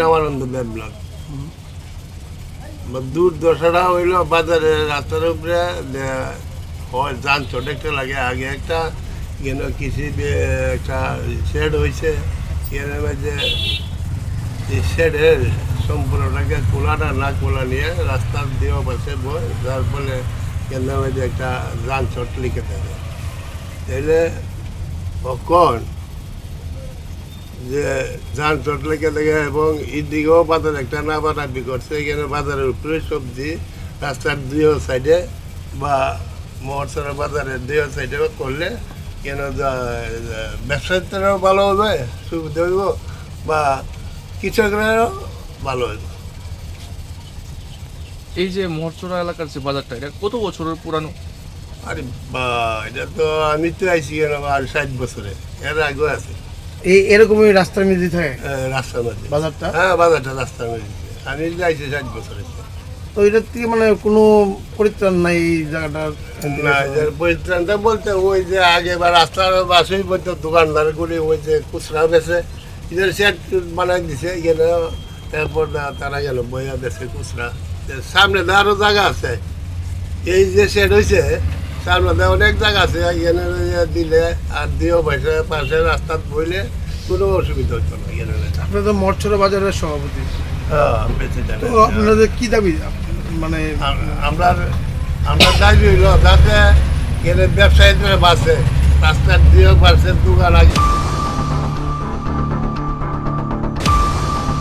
Ramananda block দুর্দশাটা হইল বাজারে রাস্তার উপরে হয় যানজট একটা লাগে। আগে একটা কৃষি একটা শেড হয়েছে, এর মাঝে এই শেডের সম্পূর্ণটাকে খোলাটা না খোলা নিয়ে রাস্তার দেওয়া পাশে বয়, যার ফলে কেন্দ্রের মাঝে একটা যানজট লিখে থাকে। তাইলে কখন যে যানজট লেগে থাকে এবং এদিকেও বাজার একটা না বানাবি করছে, এখানে বাজারের উপরে সবজি রাস্তার দুই সাইডে বা মহরসরা বাজারের দুই সাইডে করলে কেন ব্যবসায়ীদেরও ভালো হবে, সুবিধা হইব বা কৃষকরাও ভালো হইব। এই যে মহরচরা এলাকার যে বাজারটা, এটা কত বছরের পুরানো? আরে বা, এটা তো আমি তো আইসি কেন আর 60 বছরে, এর আগেও আছে এরকমই রাস্তার মধ্যে থাকে রাস্তার মধ্যে বাজারটা। হ্যাঁ, বাজারটা রাস্তার মধ্যে আমি আইসি 60 বছরে। তো এটার থেকে মানে কোনো পরিত্রাণ নাই এই জায়গাটা? না, এর পরিত্রাণটা বলতে ওই যে আগে বা রাস্তার পাশেই বলতে দোকানদার করে ওই যে খুচরা বেছে এদের সেট বানাই দিছে, গেল তারপর তারা গেল বইয়া বেছে খুচরা। সামনে তো আরও জায়গা আছে, এই যে সেট হয়েছে সামনে তো অনেক জায়গা আছে, এখানে দিলে আর দিয়েও পয়সা পাশে রাস্তাত বইলে কোনো অসুবিধা হতো না। এখানে আপনার তো মঠছড়া বাজারের সভাপতি, হ্যাঁ, বেঁচে যাবে। তো আপনাদের কি দাবি? মানে আমরা দাবি হইল যাতে এখানে ব্যবসায়ীদের বাসে রাস্তার দিয়েও পারছে দোকান আগে